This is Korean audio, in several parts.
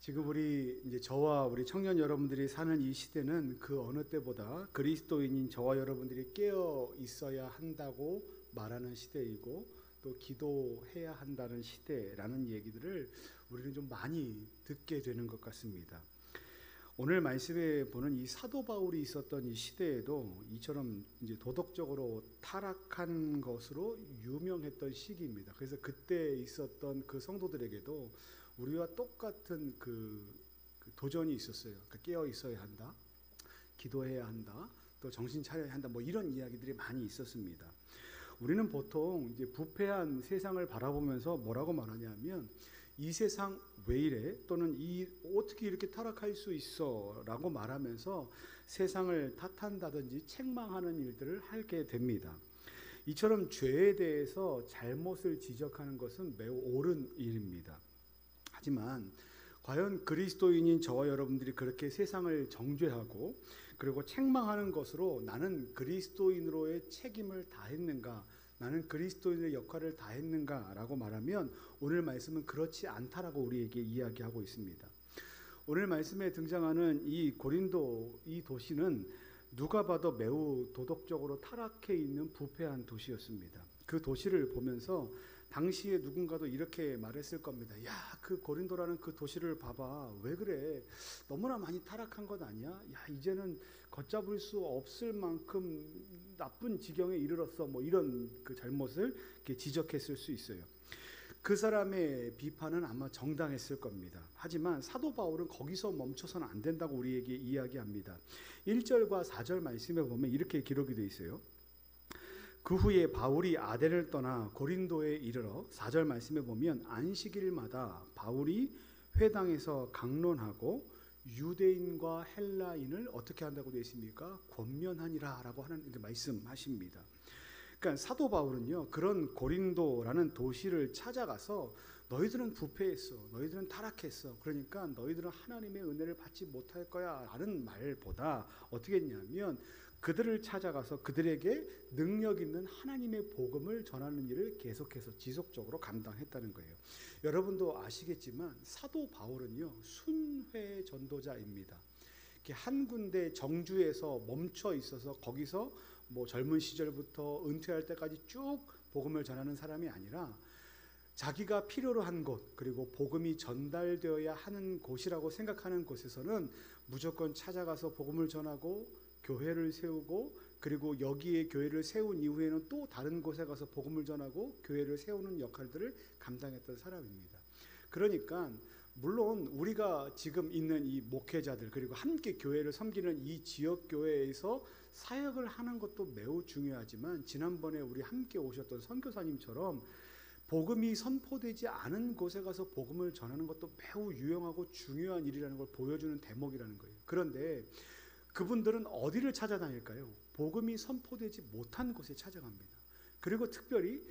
지금 우리 이제 저와 우리 청년 여러분들이 사는 이 시대는 그 어느 때보다 그리스도인인 저와 여러분들이 깨어 있어야 한다고 말하는 시대이고, 또 기도해야 한다는 시대라는 얘기들을 우리는 좀 많이 듣게 되는 것 같습니다. 오늘 말씀에 보는 이 사도 바울이 있었던 이 시대에도 이처럼 이제 도덕적으로 타락한 것으로 유명했던 시기입니다. 그래서 그때 있었던 그 성도들에게도 우리와 똑같은 그 도전이 있었어요. 그러니까 깨어 있어야 한다, 기도해야 한다, 또 정신 차려야 한다, 뭐 이런 이야기들이 많이 있었습니다. 우리는 보통 이제 부패한 세상을 바라보면서 뭐라고 말하냐면, 이 세상 왜 이래? 또는 이 어떻게 이렇게 타락할 수 있어? 라고 말하면서 세상을 탓한다든지 책망하는 일들을 하게 됩니다. 이처럼 죄에 대해서 잘못을 지적하는 것은 매우 옳은 일입니다. 하지만 과연 그리스도인인 저와 여러분들이 그렇게 세상을 정죄하고 그리고 책망하는 것으로 나는 그리스도인으로의 책임을 다했는가, 나는 그리스도인의 역할을 다했는가 라고 말하면 오늘 말씀은 그렇지 않다라고 우리에게 이야기하고 있습니다. 오늘 말씀에 등장하는 이 고린도, 이 도시는 누가 봐도 매우 도덕적으로 타락해 있는 부패한 도시였습니다. 그 도시를 보면서 당시에 누군가도 이렇게 말했을 겁니다. 야, 그 고린도라는 그 도시를 봐봐. 왜 그래? 너무나 많이 타락한 것 아니야? 야, 이제는 걷잡을 수 없을 만큼 나쁜 지경에 이르렀어. 뭐 이런 그 잘못을 이렇게 지적했을 수 있어요. 그 사람의 비판은 아마 정당했을 겁니다. 하지만 사도 바울은 거기서 멈춰서는 안 된다고 우리에게 이야기합니다. 1절과 4절 말씀에 보면 이렇게 기록이 되어 있어요. 그 후에 바울이 아덴을 떠나 고린도에 이르러 4절 말씀에 보면 안식일마다 바울이 회당에서 강론하고 유대인과 헬라인을 어떻게 한다고 되어 있습니까? 권면하니라 라고 하는 말씀하십니다. 그러니까 사도 바울은요, 그런 고린도라는 도시를 찾아가서 너희들은 부패했어, 너희들은 타락했어, 그러니까 너희들은 하나님의 은혜를 받지 못할 거야 라는 말보다 어떻게 했냐면 그들을 찾아가서 그들에게 능력 있는 하나님의 복음을 전하는 일을 계속해서 지속적으로 감당했다는 거예요. 여러분도 아시겠지만 사도 바울은요, 순회 전도자입니다. 한 군데 정주에서 멈춰 있어서 거기서 뭐 젊은 시절부터 은퇴할 때까지 쭉 복음을 전하는 사람이 아니라 자기가 필요로 한 곳, 그리고 복음이 전달되어야 하는 곳이라고 생각하는 곳에서는 무조건 찾아가서 복음을 전하고 교회를 세우고, 그리고 여기에 교회를 세운 이후에는 또 다른 곳에 가서 복음을 전하고 교회를 세우는 역할들을 감당했던 사람입니다. 그러니까 물론 우리가 지금 있는 이 목회자들, 그리고 함께 교회를 섬기는 이 지역 교회에서 사역을 하는 것도 매우 중요하지만, 지난번에 우리 함께 오셨던 선교사님처럼 복음이 선포되지 않은 곳에 가서 복음을 전하는 것도 매우 유용하고 중요한 일이라는 걸 보여주는 대목이라는 거예요. 그런데 그분들은 어디를 찾아다닐까요? 복음이 선포되지 못한 곳에 찾아갑니다. 그리고 특별히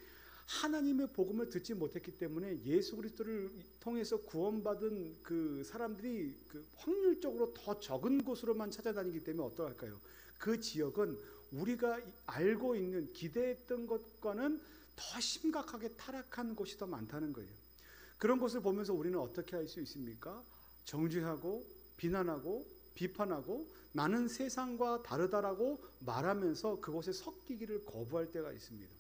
하나님의 복음을 듣지 못했기 때문에 예수 그리스도를 통해서 구원받은 그 사람들이 그 확률적으로 더 적은 곳으로만 찾아다니기 때문에 어떠할까요? 그 지역은 우리가 알고 있는, 기대했던 것과는 더 심각하게 타락한 곳이 더 많다는 거예요. 그런 것을 보면서 우리는 어떻게 할 수 있습니까? 정죄하고 비난하고 비판하고 나는 세상과 다르다라고 말하면서 그곳에 섞이기를 거부할 때가 있습니다.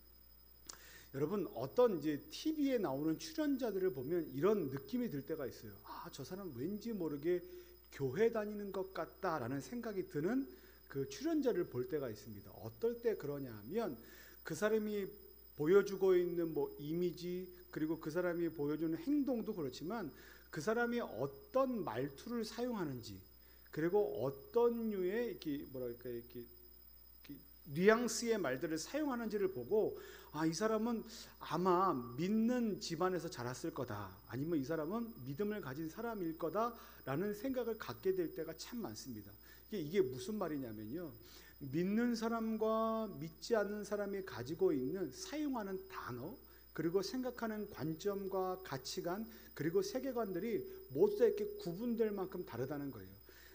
여러분, 어떤 이제 TV에 나오는 출연자들을 보면 이런 느낌이 들 때가 있어요. 아, 저 사람 왠지 모르게 교회 다니는 것 같다라는 생각이 드는 그 출연자를 볼 때가 있습니다. 어떨 때 그러냐 하면 그 사람이 보여주고 있는 뭐 이미지, 그리고 그 사람이 보여주는 행동도 그렇지만 그 사람이 어떤 말투를 사용하는지, 그리고 어떤 류의 이렇게 뭐랄까 이렇게 뉘앙스의 말들을 사용하는지를 보고, 아, 이 사람은 아마 믿는 집안에서 자랐을 거다, 아니면 이 사람은 믿음을 가진 사람일 거다라는 생각을 갖게 될 때가 참 많습니다. 이게 무슨 말이냐면요, 믿는 사람과 믿지 않는 사람이 가지고 있는 사용하는 단어, 그리고 생각하는 관점과 가치관, 그리고 세계관들이 모두 다 이렇게 구분될 만큼 다르다는 거예요.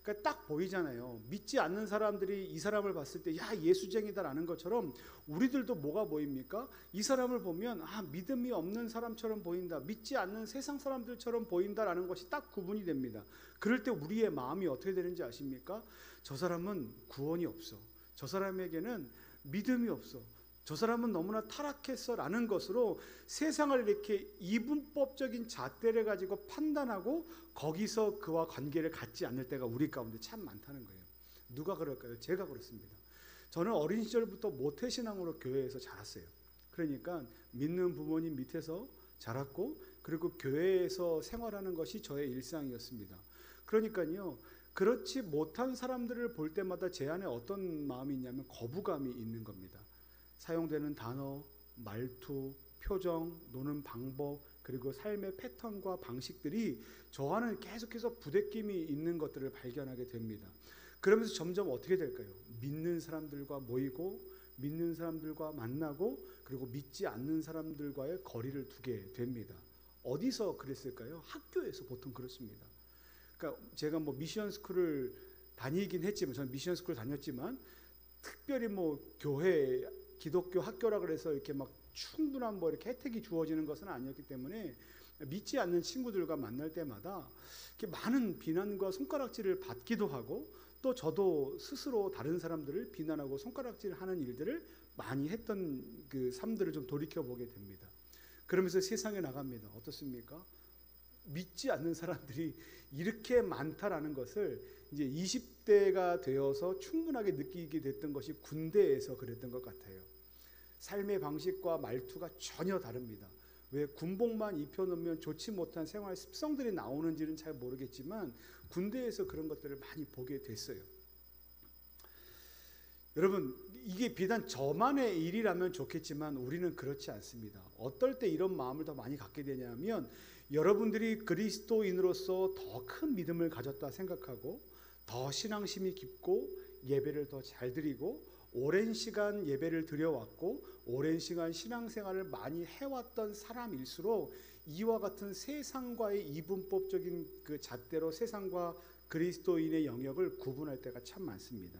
그러니까 딱 보이잖아요. 믿지 않는 사람들이 이 사람을 봤을 때 야, 예수쟁이다라는 것처럼 우리들도 뭐가 보입니까? 이 사람을 보면 믿음이 없는 사람처럼 보인다, 믿지 않는 세상 사람들처럼 보인다라는 것이 딱 구분이 됩니다. 그럴 때 우리의 마음이 어떻게 되는지 아십니까? 저 사람은 구원이 없어, 저 사람에게는 믿음이 없어, 저 사람은 너무나 타락했어 라는 것으로 세상을 이렇게 이분법적인 잣대를 가지고 판단하고 거기서 그와 관계를 갖지 않을 때가 우리 가운데 참 많다는 거예요. 누가 그럴까요? 제가 그렇습니다. 저는 어린 시절부터 모태신앙으로 교회에서 자랐어요. 그러니까 믿는 부모님 밑에서 자랐고, 그리고 교회에서 생활하는 것이 저의 일상이었습니다. 그러니까요, 그렇지 못한 사람들을 볼 때마다 제 안에 어떤 마음이 있냐면 거부감이 있는 겁니다. 사용되는 단어, 말투, 표정, 노는 방법, 그리고 삶의 패턴과 방식들이 저와는 계속해서 부대낌이 있는 것들을 발견하게 됩니다. 그러면서 점점 어떻게 될까요? 믿는 사람들과 모이고, 믿는 사람들과 만나고, 그리고 믿지 않는 사람들과의 거리를 두게 됩니다. 어디서 그랬을까요? 학교에서 보통 그렇습니다. 그러니까 제가 미션 스쿨을 다니긴 했지만, 저는 미션 스쿨 다녔지만 특별히 교회, 기독교 학교라 그래서 이렇게 막 충분한 이렇게 혜택이 주어지는 것은 아니었기 때문에 믿지 않는 친구들과 만날 때마다 이렇게 많은 비난과 손가락질을 받기도 하고, 또 저도 스스로 다른 사람들을 비난하고 손가락질하는 일들을 많이 했던 그 삶들을 좀 돌이켜 보게 됩니다. 그러면서 세상에 나갑니다. 어떻습니까? 믿지 않는 사람들이 이렇게 많다라는 것을 이제 20대가 되어서 충분하게 느끼게 됐던 것이 군대에서 그랬던 것 같아요. 삶의 방식과 말투가 전혀 다릅니다. 왜 군복만 입혀놓으면 좋지 못한 생활 습성들이 나오는지는 잘 모르겠지만 군대에서 그런 것들을 많이 보게 됐어요. 여러분, 이게 비단 저만의 일이라면 좋겠지만 우리는 그렇지 않습니다. 어떨 때 이런 마음을 더 많이 갖게 되냐면, 여러분들이 그리스도인으로서 더 큰 믿음을 가졌다 생각하고, 더 신앙심이 깊고, 예배를 더 잘 드리고, 오랜 시간 예배를 드려왔고, 오랜 시간 신앙생활을 많이 해왔던 사람일수록 이와 같은 세상과의 이분법적인 그 잣대로 세상과 그리스도인의 영역을 구분할 때가 참 많습니다.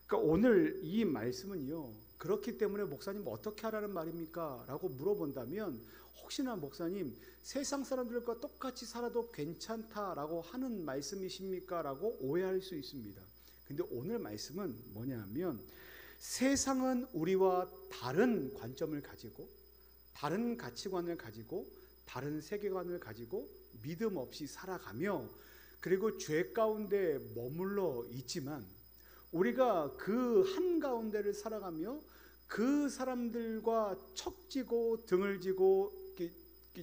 그러니까 오늘 이 말씀은요, 그렇기 때문에 목사님 어떻게 하라는 말입니까? 라고 물어본다면, 혹시나 목사님 세상 사람들과 똑같이 살아도 괜찮다라고 하는 말씀이십니까? 라고 오해할 수 있습니다. 근데 오늘 말씀은 뭐냐면, 세상은 우리와 다른 관점을 가지고, 다른 가치관을 가지고, 다른 세계관을 가지고 믿음 없이 살아가며, 그리고 죄 가운데 머물러 있지만 우리가 그 한가운데를 살아가며 그 사람들과 척지고 등을 지고 이렇게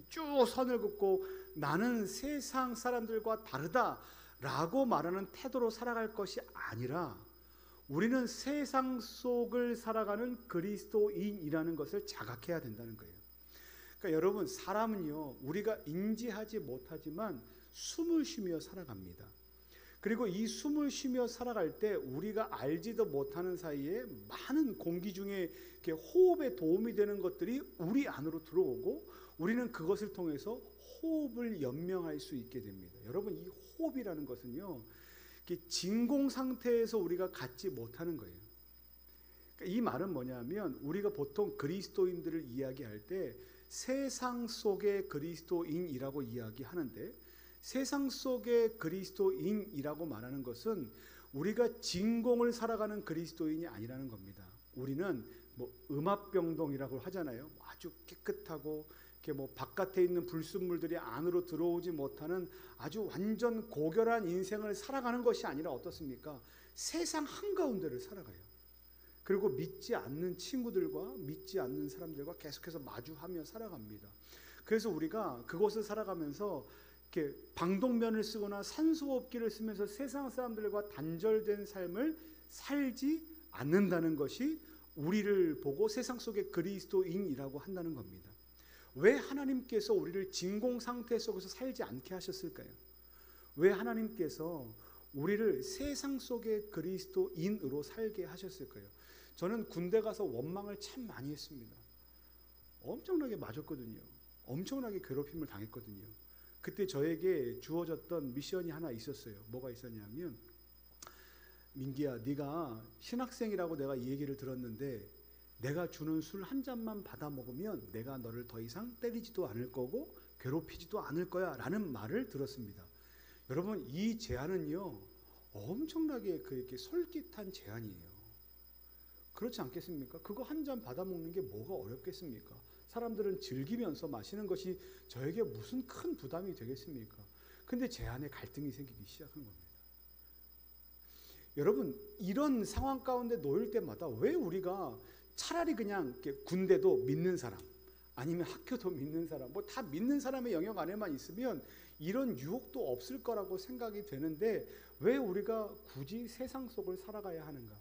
쭉 선을 긋고 나는 세상 사람들과 다르다라고 말하는 태도로 살아갈 것이 아니라, 우리는 세상 속을 살아가는 그리스도인이라는 것을 자각해야 된다는 거예요. 그러니까 여러분, 사람은요, 우리가 인지하지 못하지만 숨을 쉬며 살아갑니다. 그리고 이 숨을 쉬며 살아갈 때 우리가 알지도 못하는 사이에 많은 공기 중에 이렇게 호흡에 도움이 되는 것들이 우리 안으로 들어오고, 우리는 그것을 통해서 호흡을 연명할 수 있게 됩니다. 여러분, 이 호흡이라는 것은요, 진공 상태에서 우리가 갖지 못하는 거예요. 그러니까 이 말은 뭐냐면, 우리가 보통 그리스도인들을 이야기할 때 세상 속의 그리스도인이라고 이야기하는데, 세상 속의 그리스도인이라고 말하는 것은 우리가 진공을 살아가는 그리스도인이 아니라는 겁니다. 우리는 음압병동이라고 하잖아요. 아주 깨끗하고 이렇게 바깥에 있는 불순물들이 안으로 들어오지 못하는 아주 완전 고결한 인생을 살아가는 것이 아니라 어떻습니까? 세상 한가운데를 살아가요. 그리고 믿지 않는 친구들과 믿지 않는 사람들과 계속해서 마주하며 살아갑니다. 그래서 우리가 그곳을 살아가면서 이렇게 방독면을 쓰거나 산소호흡기를 쓰면서 세상 사람들과 단절된 삶을 살지 않는다는 것이 우리를 보고 세상 속의 그리스도인이라고 한다는 겁니다. 왜 하나님께서 우리를 진공 상태 속에서 살지 않게 하셨을까요? 왜 하나님께서 우리를 세상 속의 그리스도인으로 살게 하셨을까요? 저는 군대 가서 원망을 참 많이 했습니다. 엄청나게 맞았거든요. 엄청나게 괴롭힘을 당했거든요. 그때 저에게 주어졌던 미션이 하나 있었어요. 뭐가 있었냐면, 민기야, 네가 신학생이라고 내가 이 얘기를 들었는데 내가 주는 술 한 잔만 받아 먹으면 내가 너를 더 이상 때리지도 않을 거고 괴롭히지도 않을 거야 라는 말을 들었습니다. 여러분, 이 제안은요 엄청나게 그렇게 솔깃한 제안이에요. 그렇지 않겠습니까? 그거 한 잔 받아 먹는 게 뭐가 어렵겠습니까? 사람들은 즐기면서 마시는 것이 저에게 무슨 큰 부담이 되겠습니까? 근데 제 안에 갈등이 생기기 시작한 겁니다. 여러분, 이런 상황 가운데 놓일 때마다 왜 우리가 차라리 그냥 이렇게 군대도 믿는 사람, 아니면 학교도 믿는 사람, 뭐 다 믿는 사람의 영역 안에만 있으면 이런 유혹도 없을 거라고 생각이 되는데 왜 우리가 굳이 세상 속을 살아가야 하는가?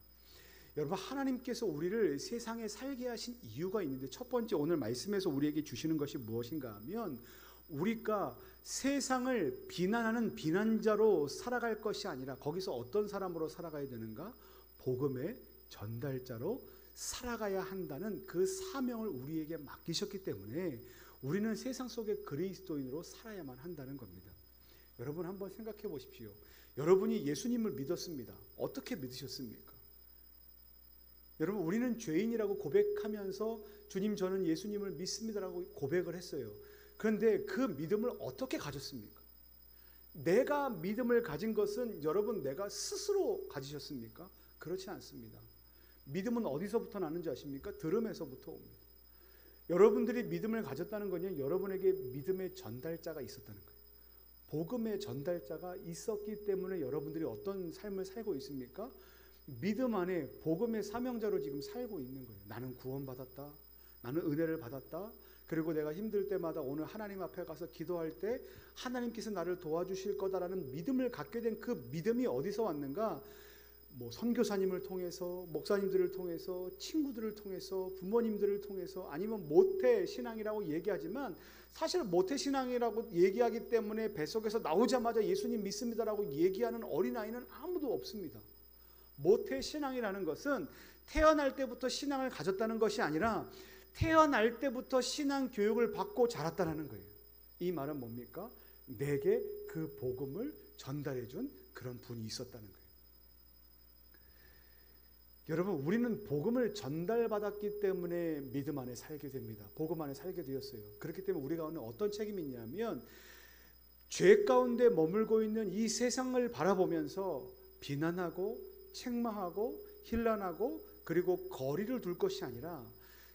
여러분, 하나님께서 우리를 세상에 살게 하신 이유가 있는데, 첫 번째 오늘 말씀에서 우리에게 주시는 것이 무엇인가 하면, 우리가 세상을 비난하는 비난자로 살아갈 것이 아니라 거기서 어떤 사람으로 살아가야 되는가? 복음의 전달자로 살아가야 한다는 그 사명을 우리에게 맡기셨기 때문에 우리는 세상 속의 그리스도인으로 살아야만 한다는 겁니다. 여러분, 한번 생각해 보십시오. 여러분이 예수님을 믿었습니다. 어떻게 믿으셨습니까? 여러분, 우리는 죄인이라고 고백하면서 주님, 저는 예수님을 믿습니다라고 고백을 했어요. 그런데 그 믿음을 어떻게 가졌습니까? 내가 믿음을 가진 것은 여러분 내가 스스로 가지셨습니까? 그렇지 않습니다. 믿음은 어디서부터 나는지 아십니까? 들음에서부터 옵니다. 여러분들이 믿음을 가졌다는 것은 여러분에게 믿음의 전달자가 있었다는 거예요. 복음의 전달자가 있었기 때문에 여러분들이 어떤 삶을 살고 있습니까? 믿음 안에 복음의 사명자로 지금 살고 있는 거예요. 나는 구원받았다. 나는 은혜를 받았다. 그리고 내가 힘들 때마다 오늘 하나님 앞에 가서 기도할 때 하나님께서 나를 도와주실 거다라는 믿음을 갖게 된 그 믿음이 어디서 왔는가? 뭐 선교사님을 통해서, 목사님들을 통해서, 친구들을 통해서, 부모님들을 통해서, 아니면 모태 신앙이라고 얘기하지만 사실 모태 신앙이라고 얘기하기 때문에 뱃속에서 나오자마자 예수님 믿습니다라고 얘기하는 어린아이는 아무도 없습니다. 모태 신앙이라는 것은 태어날 때부터 신앙을 가졌다는 것이 아니라 태어날 때부터 신앙 교육을 받고 자랐다는 거예요. 이 말은 뭡니까? 내게 그 복음을 전달해 준 그런 분이 있었다는 거예요. 여러분, 우리는 복음을 전달받았기 때문에 믿음 안에 살게 됩니다. 복음 안에 살게 되었어요. 그렇기 때문에 우리가 오늘 어떤 책임이 있냐면, 죄 가운데 머물고 있는 이 세상을 바라보면서 비난하고 책망하고 힐난하고 그리고 거리를 둘 것이 아니라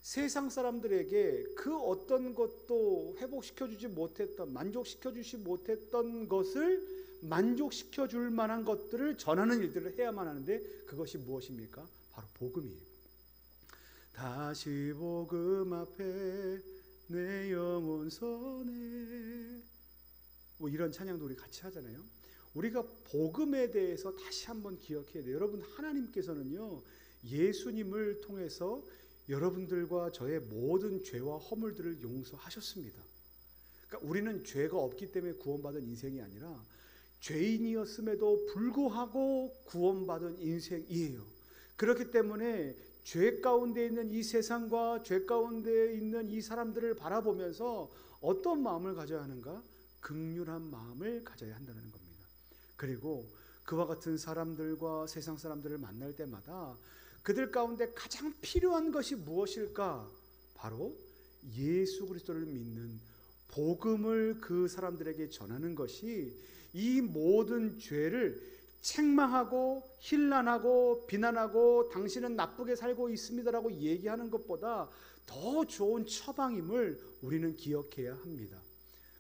세상 사람들에게 그 어떤 것도 회복시켜주지 못했던, 만족시켜주지 못했던 것을 만족시켜줄 만한 것들을 전하는 일들을 해야만 하는데, 그것이 무엇입니까? 바로 복음이에요. 다시 복음 앞에 내 영혼 서네, 뭐 이런 찬양도 우리 같이 하잖아요. 우리가 복음에 대해서 다시 한번 기억해야 돼요. 여러분, 하나님께서는요 예수님을 통해서 여러분들과 저의 모든 죄와 허물들을 용서하셨습니다. 그러니까 우리는 죄가 없기 때문에 구원받은 인생이 아니라 죄인이었음에도 불구하고 구원받은 인생이에요. 그렇기 때문에 죄 가운데 있는 이 세상과 죄 가운데 있는 이 사람들을 바라보면서 어떤 마음을 가져야 하는가? 긍휼한 마음을 가져야 한다는 겁니다. 그리고 그와 같은 사람들과 세상 사람들을 만날 때마다 그들 가운데 가장 필요한 것이 무엇일까? 바로 예수 그리스도를 믿는 복음을 그 사람들에게 전하는 것이 이 모든 죄를 책망하고 힐난하고 비난하고 당신은 나쁘게 살고 있습니다라고 얘기하는 것보다 더 좋은 처방임을 우리는 기억해야 합니다.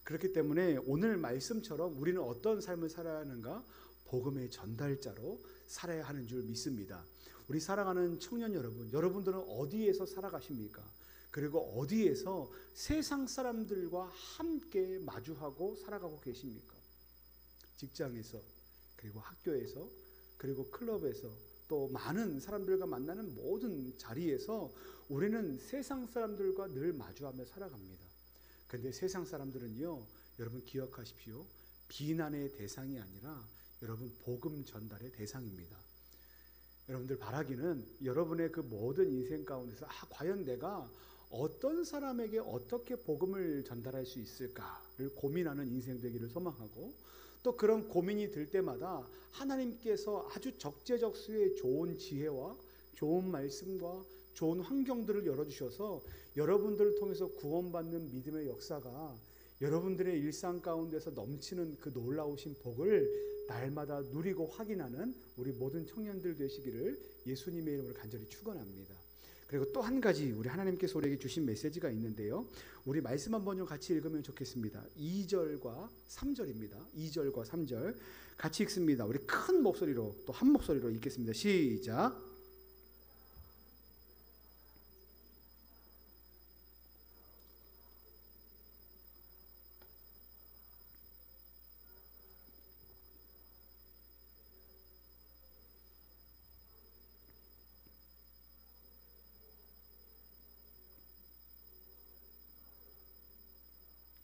그렇기 때문에 오늘 말씀처럼 우리는 어떤 삶을 살아야 하는가? 복음의 전달자로 살아야 하는 줄 믿습니다. 우리 사랑하는 청년 여러분, 여러분들은 어디에서 살아가십니까? 그리고 어디에서 세상 사람들과 함께 마주하고 살아가고 계십니까? 직장에서, 그리고 학교에서, 그리고 클럽에서, 또 많은 사람들과 만나는 모든 자리에서 우리는 세상 사람들과 늘 마주하며 살아갑니다. 그런데 세상 사람들은요, 여러분 기억하십시오. 비난의 대상이 아니라 여러분 복음 전달의 대상입니다. 여러분들 바라기는 여러분의 그 모든 인생 가운데서 과연 내가 어떤 사람에게 어떻게 복음을 전달할 수 있을까를 고민하는 인생 되기를 소망하고, 또 그런 고민이 들 때마다 하나님께서 아주 적재적소에 좋은 지혜와 좋은 말씀과 좋은 환경들을 열어주셔서 여러분들을 통해서 구원받는 믿음의 역사가 여러분들의 일상 가운데서 넘치는 그 놀라우신 복을 날마다 누리고 확인하는 우리 모든 청년들 되시기를 예수님의 이름으로 간절히 축원합니다. 그리고 또 한 가지 우리 하나님께서 우리에게 주신 메시지가 있는데요, 우리 말씀 한번 좀 같이 읽으면 좋겠습니다. 2절과 3절입니다. 2절과 3절 같이 읽습니다. 우리 큰 목소리로 또 한 목소리로 읽겠습니다. 시작.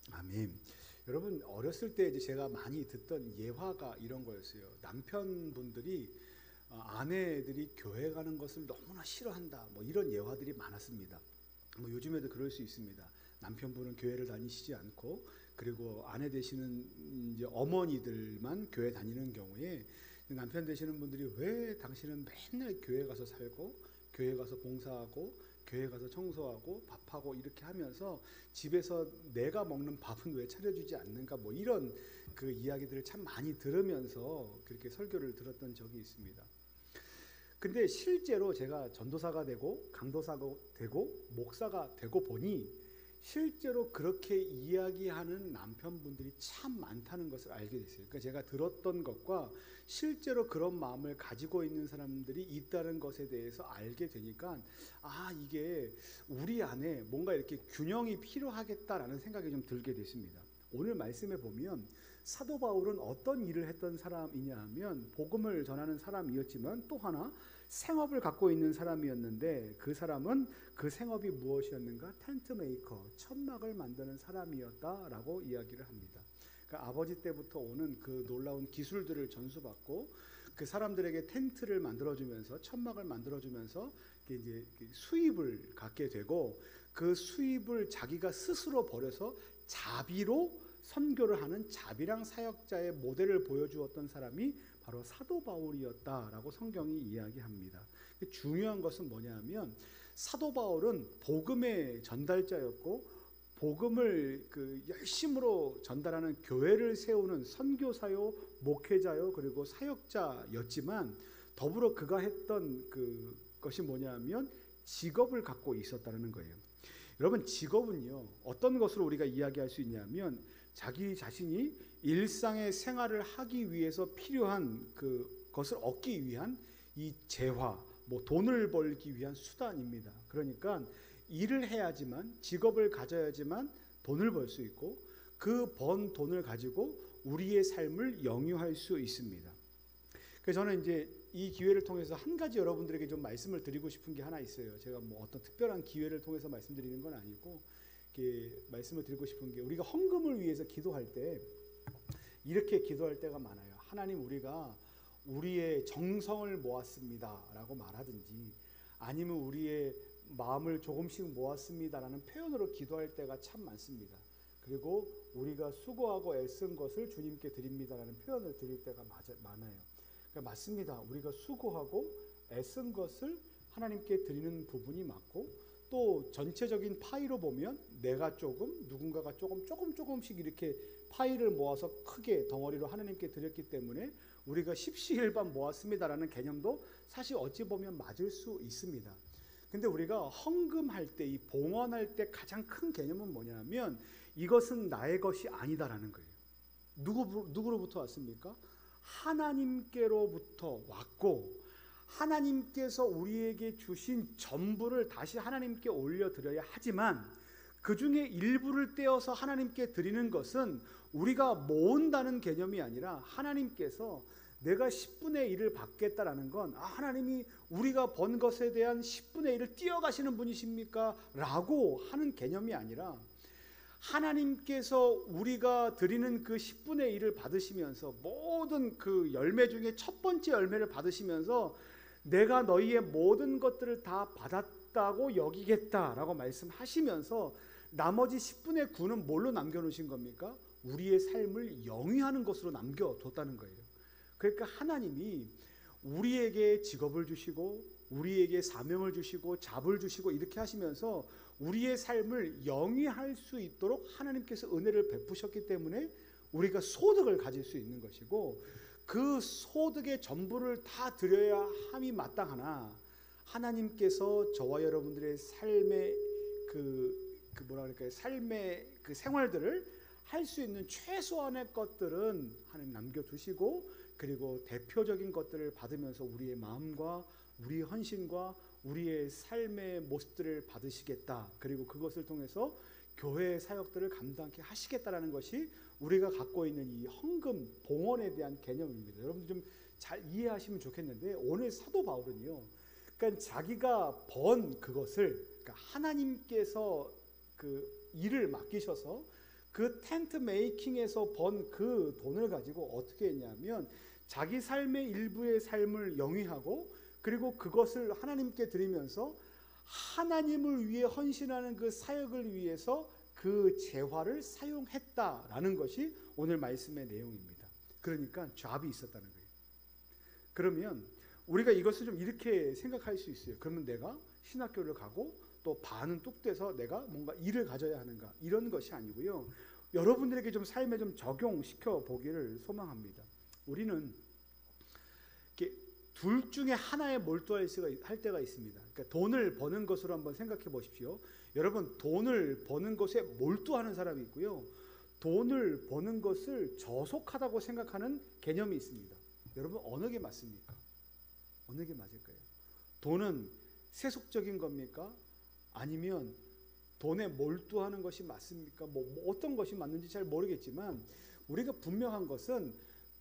아멘. 여러분, 어렸을 때 이제 제가 많이 듣던 예화가 이런 거였어요. 남편분들이 아내들이 교회 가는 것을 너무나 싫어한다, 뭐 이런 예화들이 많았습니다. 뭐 요즘에도 그럴 수 있습니다. 남편분은 교회를 다니시지 않고, 그리고 아내 되시는 이제 어머니들만 교회 다니는 경우에 남편 되시는 분들이 왜 당신은 맨날 교회 가서 살고, 교회 가서 봉사하고, 교회 가서 청소하고 밥하고 이렇게 하면서 집에서 내가 먹는 밥은 왜 차려주지 않는가, 뭐 이런 그 이야기들을 참 많이 들으면서 그렇게 설교를 들었던 적이 있습니다. 근데 실제로 제가 전도사가 되고 강도사가 되고 목사가 되고 보니 실제로 그렇게 이야기하는 남편분들이 참 많다는 것을 알게 됐어요. 그러니까 제가 들었던 것과 실제로 그런 마음을 가지고 있는 사람들이 있다는 것에 대해서 알게 되니까, 이게 우리 안에 뭔가 이렇게 균형이 필요하겠다라는 생각이 좀 들게 됐습니다. 오늘 말씀에 보면 사도 바울은 어떤 일을 했던 사람이냐 하면 복음을 전하는 사람이었지만 또 하나 생업을 갖고 있는 사람이었는데, 그 사람은 그 생업이 무엇이었는가? 텐트 메이커, 천막을 만드는 사람이었다라고 이야기를 합니다. 그러니까 아버지 때부터 오는 그 놀라운 기술들을 전수받고 그 사람들에게 텐트를 만들어주면서 천막을 만들어주면서 이제 수입을 갖게 되고, 그 수입을 자기가 스스로 벌여서 자비로 선교를 하는 자비랑 사역자의 모델을 보여주었던 사람이 바로 사도 바울이었다라고 성경이 이야기합니다. 중요한 것은 뭐냐면 사도 바울은 복음의 전달자였고, 복음을 열심으로 전달하는 교회를 세우는 선교사요, 목회자요, 그리고 사역자였지만 더불어 그가 했던 그것이 뭐냐면 직업을 갖고 있었다는 거예요. 여러분, 직업은요, 어떤 것으로 우리가 이야기할 수 있냐면 자기 자신이 일상의 생활을 하기 위해서 필요한 그것을 얻기 위한 이 재화, 뭐 돈을 벌기 위한 수단입니다. 그러니까 일을 해야지만, 직업을 가져야지만 돈을 벌 수 있고, 그 번 돈을 가지고 우리의 삶을 영유할 수 있습니다. 그래서 저는 이제 이 기회를 통해서 한 가지 여러분들에게 좀 말씀을 드리고 싶은 게 하나 있어요. 제가 뭐 어떤 특별한 기회를 통해서 말씀드리는 건 아니고, 이렇게 말씀을 드리고 싶은 게, 우리가 헌금을 위해서 기도할 때 이렇게 기도할 때가 많아요. 하나님, 우리가 우리의 정성을 모았습니다 라고 말하든지, 아니면 우리의 마음을 조금씩 모았습니다라는 표현으로 기도할 때가 참 많습니다. 그리고 우리가 수고하고 애쓴 것을 주님께 드립니다라는 표현을 드릴 때가 많아요. 그러니까 맞습니다. 우리가 수고하고 애쓴 것을 하나님께 드리는 부분이 맞고, 또 전체적인 파이로 보면 내가 조금, 누군가가 조금씩 이렇게 파이를 모아서 크게 덩어리로 하나님께 드렸기 때문에 우리가 십시일반 모았습니다라는 개념도 사실 어찌 보면 맞을 수 있습니다. 근데 우리가 헌금할 때, 이 봉헌할 때 가장 큰 개념은 뭐냐면 이것은 나의 것이 아니다라는 거예요. 누구로부터 왔습니까? 하나님께로부터 왔고, 하나님께서 우리에게 주신 전부를 다시 하나님께 올려드려야 하지만, 그 중에 일부를 떼어서 하나님께 드리는 것은 우리가 모은다는 개념이 아니라, 하나님께서 내가 10분의 1을 받겠다라는 건 하나님이 우리가 번 것에 대한 10분의 1을 띄어가시는 분이십니까? 라고 하는 개념이 아니라, 하나님께서 우리가 드리는 그 10분의 1을 받으시면서, 모든 그 열매 중에 첫 번째 열매를 받으시면서 내가 너희의 모든 것들을 다 맞다고 여기겠다라고 말씀하시면서 나머지 10분의 9는 뭘로 남겨놓으신 겁니까? 우리의 삶을 영위하는 것으로 남겨뒀다는 거예요. 그러니까 하나님이 우리에게 직업을 주시고 우리에게 사명을 주시고 잡을 주시고 이렇게 하시면서 우리의 삶을 영위할 수 있도록 하나님께서 은혜를 베푸셨기 때문에 우리가 소득을 가질 수 있는 것이고, 그 소득의 전부를 다 드려야 함이 마땅하나 하나님께서 저와 여러분들의 삶의 삶의 그 생활들을 할 수 있는 최소한의 것들은 하나님 남겨두시고, 그리고 대표적인 것들을 받으면서 우리의 마음과 우리의 헌신과 우리의 삶의 모습들을 받으시겠다. 그리고 그것을 통해서 교회의 사역들을 감당케 하시겠다라는 것이 우리가 갖고 있는 이 헌금 봉헌에 대한 개념입니다. 여러분들 좀 잘 이해하시면 좋겠는데, 오늘 사도 바울은요, 그러니까 자기가 번 그것을, 그러니까 하나님께서 그 일을 맡기셔서 그 텐트 메이킹에서 번 그 돈을 가지고 어떻게 했냐면 자기 삶의 일부의 삶을 영위하고, 그리고 그것을 하나님께 드리면서 하나님을 위해 헌신하는 그 사역을 위해서 그 재화를 사용했다라는 것이 오늘 말씀의 내용입니다. 그러니까 잡이 있었다는 거예요. 그러면 우리가 이것을 좀 이렇게 생각할 수 있어요. 그러면 내가 신학교를 가고 또 반은 뚝 떼서 내가 뭔가 일을 가져야 하는가, 이런 것이 아니고요. 여러분들에게 좀 삶에 좀 적용시켜 보기를 소망합니다. 우리는 이렇게 둘 중에 하나에 몰두할 때가 있습니다. 그러니까 돈을 버는 것으로 한번 생각해 보십시오. 여러분, 돈을 버는 것에 몰두하는 사람이 있고요, 돈을 버는 것을 저속하다고 생각하는 개념이 있습니다. 여러분, 어느 게 맞습니까? 어느 게 맞을까요? 돈은 세속적인 겁니까? 아니면 돈에 몰두하는 것이 맞습니까? 뭐 어떤 것이 맞는지 잘 모르겠지만, 우리가 분명한 것은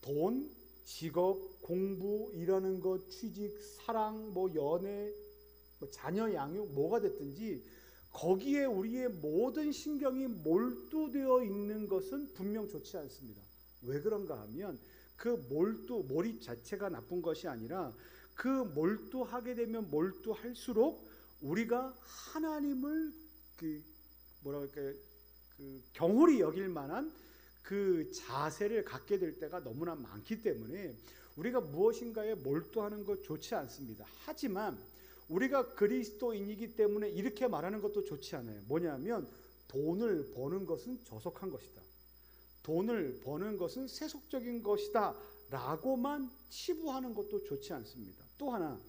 돈, 직업, 공부, 일하는 것, 취직, 사랑, 뭐 연애, 뭐 자녀 양육, 뭐가 됐든지 거기에 우리의 모든 신경이 몰두되어 있는 것은 분명 좋지 않습니다. 왜 그런가 하면 그 몰입 자체가 나쁜 것이 아니라, 그 몰두하게 되면 몰두할수록 우리가 하나님을 경홀히 여길 만한 그 자세를 갖게 될 때가 너무나 많기 때문에 우리가 무엇인가에 몰두하는 것 좋지 않습니다. 하지만 우리가 그리스도인이기 때문에 이렇게 말하는 것도 좋지 않아요. 뭐냐면 돈을 버는 것은 저속한 것이다, 돈을 버는 것은 세속적인 것이다 라고만 치부하는 것도 좋지 않습니다. 또 하나,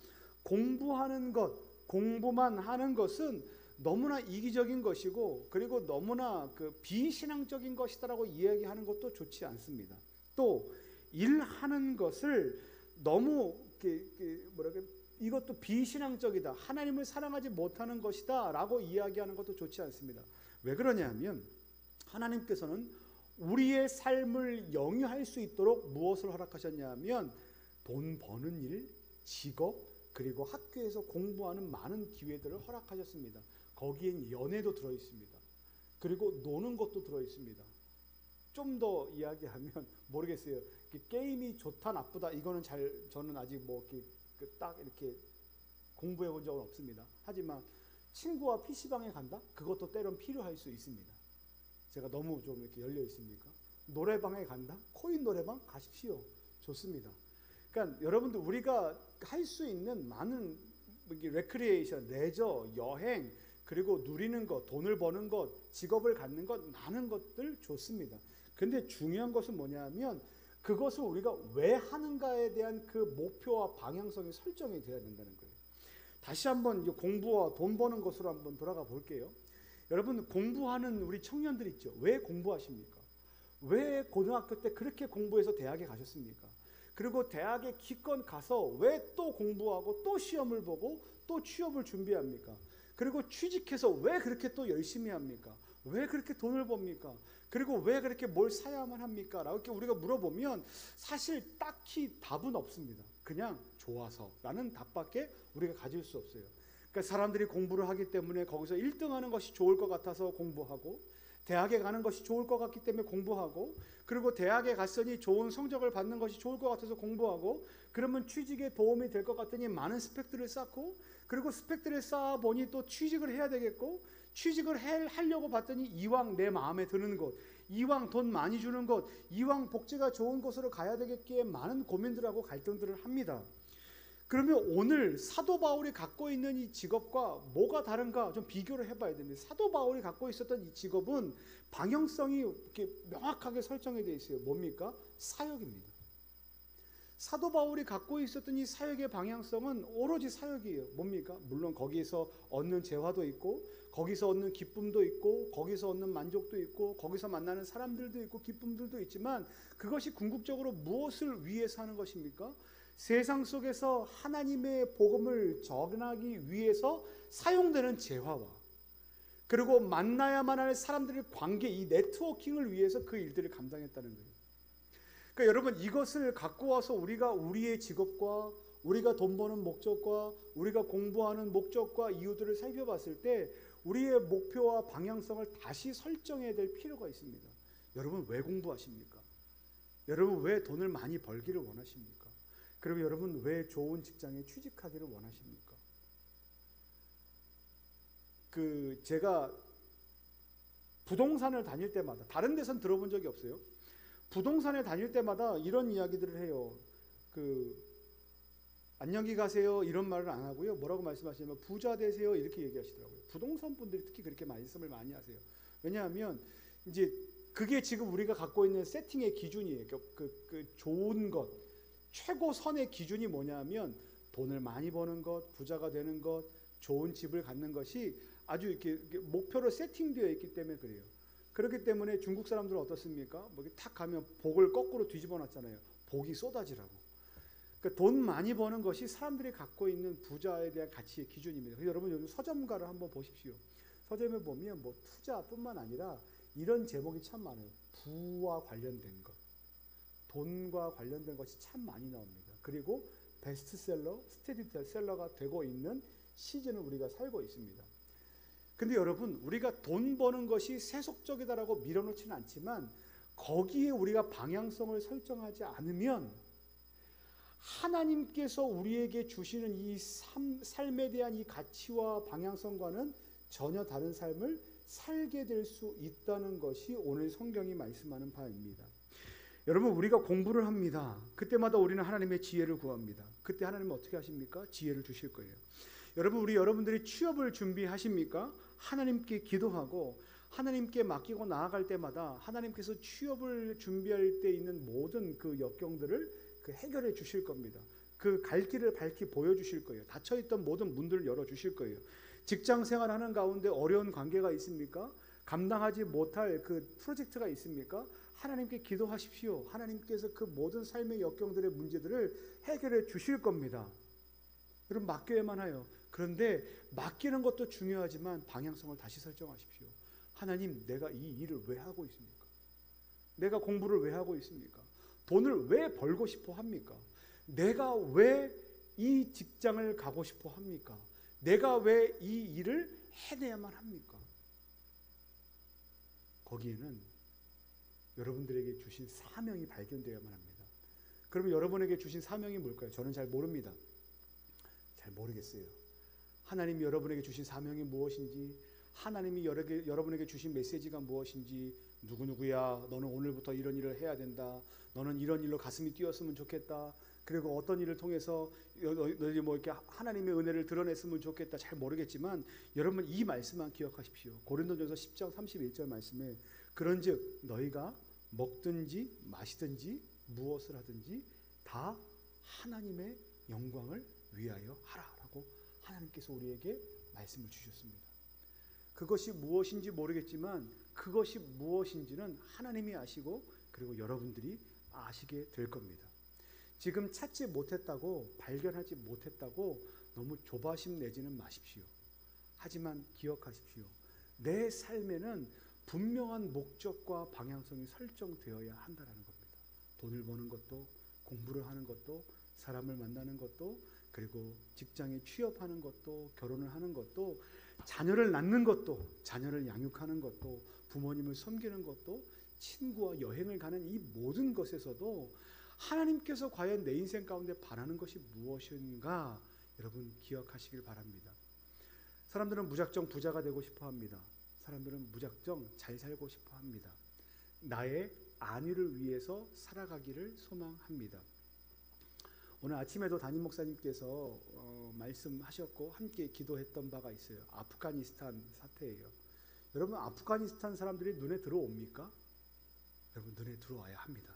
공부만 하는 것은 너무나 이기적인 것이고, 그리고 너무나 비신앙적인 것이다라고 이야기하는 것도 좋지 않습니다. 또 일하는 것을 너무 이것도 비신앙적이다, 하나님을 사랑하지 못하는 것이다 라고 이야기하는 것도 좋지 않습니다. 왜 그러냐면 하나님께서는 우리의 삶을 영위할 수 있도록 무엇을 허락하셨냐면 돈 버는 일, 직업, 그리고 학교에서 공부하는 많은 기회들을 허락하셨습니다. 거기엔 연애도 들어있습니다. 그리고 노는 것도 들어있습니다. 좀 더 이야기하면 모르겠어요. 게임이 좋다 나쁘다 이거는 저는 아직 딱 이렇게 공부해 본 적은 없습니다. 하지만 친구와 PC방에 간다? 그것도 때론 필요할 수 있습니다. 제가 너무 좀 이렇게 열려 있습니까? 노래방에 간다? 코인 노래방 가십시오. 좋습니다. 그러니까 여러분들, 우리가 할 수 있는 많은 레크리에이션, 레저, 여행, 그리고 누리는 것, 돈을 버는 것, 직업을 갖는 것, 많은 것들 좋습니다. 근데 중요한 것은 뭐냐면 그것을 우리가 왜 하는가에 대한 그 목표와 방향성이 설정이 되어야 된다는 거예요. 다시 한번 공부와 돈 버는 것으로 한번 돌아가 볼게요. 여러분, 공부하는 우리 청년들 있죠. 왜 공부하십니까? 왜 고등학교 때 그렇게 공부해서 대학에 가셨습니까? 그리고 대학에 기껏 가서 왜 또 공부하고 또 시험을 보고 또 취업을 준비합니까? 그리고 취직해서 왜 그렇게 또 열심히 합니까? 왜 그렇게 돈을 법니까? 그리고 왜 그렇게 뭘 사야만 합니까? 라고 우리가 물어보면 사실 딱히 답은 없습니다. 그냥 좋아서 라는 답밖에 우리가 가질 수 없어요. 그러니까 사람들이 공부를 하기 때문에 거기서 1등하는 것이 좋을 것 같아서 공부하고, 대학에 가는 것이 좋을 것 같기 때문에 공부하고, 그리고 대학에 갔으니 좋은 성적을 받는 것이 좋을 것 같아서 공부하고, 그러면 취직에 도움이 될 것 같으니 많은 스펙들을 쌓고, 그리고 스펙들을 쌓아보니 또 취직을 해야 되겠고, 취직을 하려고 봤더니 이왕 내 마음에 드는 곳, 이왕 돈 많이 주는 곳, 이왕 복지가 좋은 곳으로 가야 되겠기에 많은 고민들하고 갈등들을 합니다. 그러면 오늘 사도 바울이 갖고 있는 이 직업과 뭐가 다른가 좀 비교를 해봐야 됩니다. 사도 바울이 갖고 있었던 이 직업은 방향성이 이렇게 명확하게 설정이 되어 있어요. 뭡니까? 사역입니다. 사도 바울이 갖고 있었던 이 사역의 방향성은 오로지 사역이에요. 뭡니까? 물론 거기에서 얻는 재화도 있고, 거기서 얻는 기쁨도 있고, 거기서 얻는 만족도 있고, 거기서 만나는 사람들도 있고, 기쁨들도 있지만, 그것이 궁극적으로 무엇을 위해서 하는 것입니까? 세상 속에서 하나님의 복음을 전하기 위해서 사용되는 재화와, 그리고 만나야만 할 사람들의 관계, 이 네트워킹을 위해서 그 일들을 감당했다는 거예요. 그러니까 여러분, 이것을 갖고 와서 우리가 우리의 직업과, 우리가 돈 버는 목적과, 우리가 공부하는 목적과 이유들을 살펴봤을 때 우리의 목표와 방향성을 다시 설정해야 될 필요가 있습니다. 여러분, 왜 공부하십니까? 여러분, 왜 돈을 많이 벌기를 원하십니까? 그리고 여러분, 왜 좋은 직장에 취직하기를 원하십니까? 제가 부동산을 다닐 때마다, 다른 데선 들어본 적이 없어요. 부동산에 다닐 때마다 이런 이야기들을 해요. 안녕히 가세요 이런 말을 안 하고요. 뭐라고 말씀하시냐면 부자 되세요 이렇게 얘기하시더라고요. 부동산 분들이 특히 그렇게 말씀을 많이 하세요. 왜냐하면 이제 그게 지금 우리가 갖고 있는 세팅의 기준이에요. 좋은 것, 최고선의 기준이 뭐냐면 돈을 많이 버는 것, 부자가 되는 것, 좋은 집을 갖는 것이 아주 이렇게 목표로 세팅되어 있기 때문에 그래요. 그렇기 때문에 중국 사람들은 어떻습니까? 뭐 탁 가면 복을 거꾸로 뒤집어 놨잖아요. 복이 쏟아지라고. 그러니까 돈 많이 버는 것이 사람들이 갖고 있는 부자에 대한 가치의 기준입니다. 그래서 여러분 요즘 서점가를 한번 보십시오. 서점에 보면 뭐 투자뿐만 아니라 이런 제목이 참 많아요. 부와 관련된 것, 돈과 관련된 것이 참 많이 나옵니다. 그리고 베스트셀러, 스테디셀러가 되고 있는 시즌을 우리가 살고 있습니다. 근데 여러분, 우리가 돈 버는 것이 세속적이다라고 밀어놓지는 않지만 거기에 우리가 방향성을 설정하지 않으면 하나님께서 우리에게 주시는 이 삶에 대한 이 가치와 방향성과는 전혀 다른 삶을 살게 될 수 있다는 것이 오늘 성경이 말씀하는 바입니다. 여러분, 우리가 공부를 합니다. 그때마다 우리는 하나님의 지혜를 구합니다. 그때 하나님은 어떻게 하십니까? 지혜를 주실 거예요. 여러분, 여러분들이 취업을 준비하십니까? 하나님께 기도하고 하나님께 맡기고 나아갈 때마다 하나님께서 취업을 준비할 때 있는 모든 그 역경들을 해결해 주실 겁니다. 그 갈 길을 밝히 보여주실 거예요. 닫혀있던 모든 문들을 열어주실 거예요. 직장 생활하는 가운데 어려운 관계가 있습니까? 감당하지 못할 그 프로젝트가 있습니까? 하나님께 기도하십시오. 하나님께서 그 모든 삶의 역경들의 문제들을 해결해 주실 겁니다. 여러분, 맡겨야만 해요. 그런데 맡기는 것도 중요하지만 방향성을 다시 설정하십시오. 하나님, 내가 이 일을 왜 하고 있습니까? 내가 공부를 왜 하고 있습니까? 돈을 왜 벌고 싶어 합니까? 내가 왜 이 직장을 가고 싶어 합니까? 내가 왜 이 일을 해내야만 합니까? 거기에는 여러분들에게 주신 사명이 발견되어야만 합니다. 그러면 여러분에게 주신 사명이 뭘까요? 저는 잘 모릅니다. 잘 모르겠어요. 하나님이 여러분에게 주신 사명이 무엇인지, 하나님이 여러분에게 주신 메시지가 무엇인지, 누구누구야, 너는 오늘부터 이런 일을 해야 된다, 너는 이런 일로 가슴이 뛰었으면 좋겠다, 그리고 어떤 일을 통해서 너희들이 뭐 이렇게 하나님의 은혜를 드러냈으면 좋겠다, 잘 모르겠지만 여러분 이 말씀만 기억하십시오. 고린도전서 10장 31절 말씀에 그런즉 너희가 먹든지 마시든지 무엇을 하든지 다 하나님의 영광을 위하여 하라라고 하나님께서 우리에게 말씀을 주셨습니다. 그것이 무엇인지 모르겠지만 그것이 무엇인지는 하나님이 아시고 그리고 여러분들이 아시게 될 겁니다. 지금 찾지 못했다고, 발견하지 못했다고 너무 조바심 내지는 마십시오. 하지만 기억하십시오. 내 삶에는 분명한 목적과 방향성이 설정되어야 한다는 겁니다. 돈을 버는 것도, 공부를 하는 것도, 사람을 만나는 것도, 그리고 직장에 취업하는 것도, 결혼을 하는 것도, 자녀를 낳는 것도, 자녀를 양육하는 것도, 부모님을 섬기는 것도, 친구와 여행을 가는 이 모든 것에서도 하나님께서 과연 내 인생 가운데 바라는 것이 무엇인가, 여러분 기억하시길 바랍니다. 사람들은 무작정 부자가 되고 싶어 합니다. 사람들은 무작정 잘 살고 싶어 합니다. 나의 안위를 위해서 살아가기를 소망합니다. 오늘 아침에도 담임 목사님께서 말씀하셨고 함께 기도했던 바가 있어요. 아프가니스탄 사태예요. 여러분, 아프가니스탄 사람들이 눈에 들어옵니까? 여러분, 눈에 들어와야 합니다.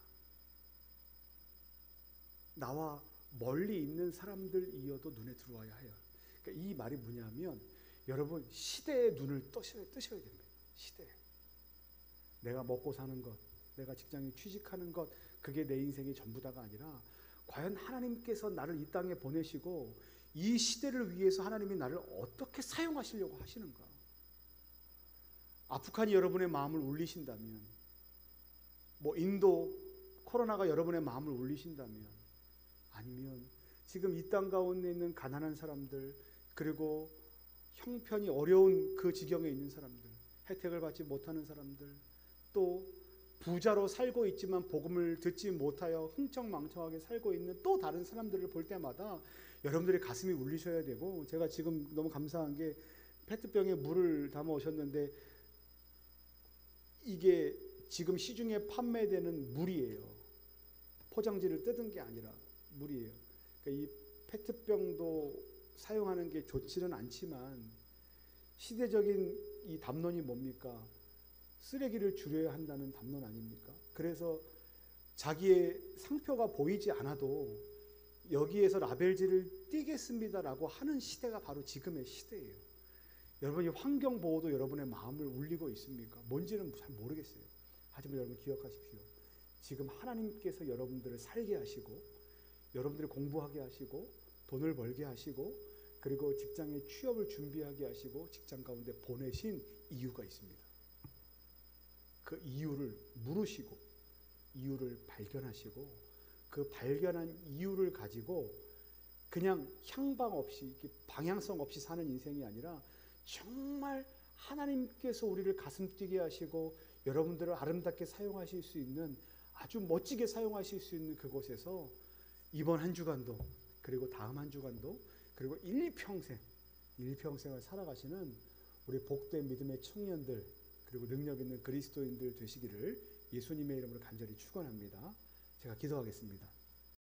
나와 멀리 있는 사람들이어도 눈에 들어와야 해요. 그러니까 이 말이 뭐냐면 여러분, 시대의 눈을 뜨셔야 됩니다. 시대. 내가 먹고 사는 것, 내가 직장에 취직하는 것, 그게 내 인생의 전부다가 아니라 과연 하나님께서 나를 이 땅에 보내시고 이 시대를 위해서 하나님이 나를 어떻게 사용하시려고 하시는가. 아프간이 여러분의 마음을 울리신다면, 인도 코로나가 여러분의 마음을 울리신다면, 아니면 지금 이 땅 가운데 있는 가난한 사람들, 그리고 형편이 어려운 그 지경에 있는 사람들, 혜택을 받지 못하는 사람들, 또 부자로 살고 있지만 복음을 듣지 못하여 흥청망청하게 살고 있는 또 다른 사람들을 볼 때마다 여러분들의 가슴이 울리셔야 되고, 제가 지금 너무 감사한 게 페트병에 물을 담아 오셨는데 이게 지금 시중에 판매되는 물이에요. 포장지를 뜯은 게 아니라 물이에요. 그러니까 이 페트병도 사용하는 게 좋지는 않지만 시대적인 이 담론이 뭡니까? 쓰레기를 줄여야 한다는 담론 아닙니까? 그래서 자기의 상표가 보이지 않아도 여기에서 라벨지를 띄겠습니다라고 하는 시대가 바로 지금의 시대예요. 여러분, 이 환경보호도 여러분의 마음을 울리고 있습니까? 뭔지는 잘 모르겠어요. 하지만 여러분 기억하십시오. 지금 하나님께서 여러분들을 살게 하시고 여러분들을 공부하게 하시고 돈을 벌게 하시고 그리고 직장에 취업을 준비하게 하시고 직장 가운데 보내신 이유가 있습니다. 그 이유를 물으시고 이유를 발견하시고 그 발견한 이유를 가지고 그냥 향방 없이 방향성 없이 사는 인생이 아니라 정말 하나님께서 우리를 가슴 뛰게 하시고 여러분들을 아름답게 사용하실 수 있는, 아주 멋지게 사용하실 수 있는 그곳에서 이번 한 주간도 그리고 다음 한 주간도 그리고 일평생을 살아가시는 우리 복된 믿음의 청년들 그리고 능력 있는 그리스도인들 되시기를 예수님의 이름으로 간절히 축원합니다. 제가 기도하겠습니다.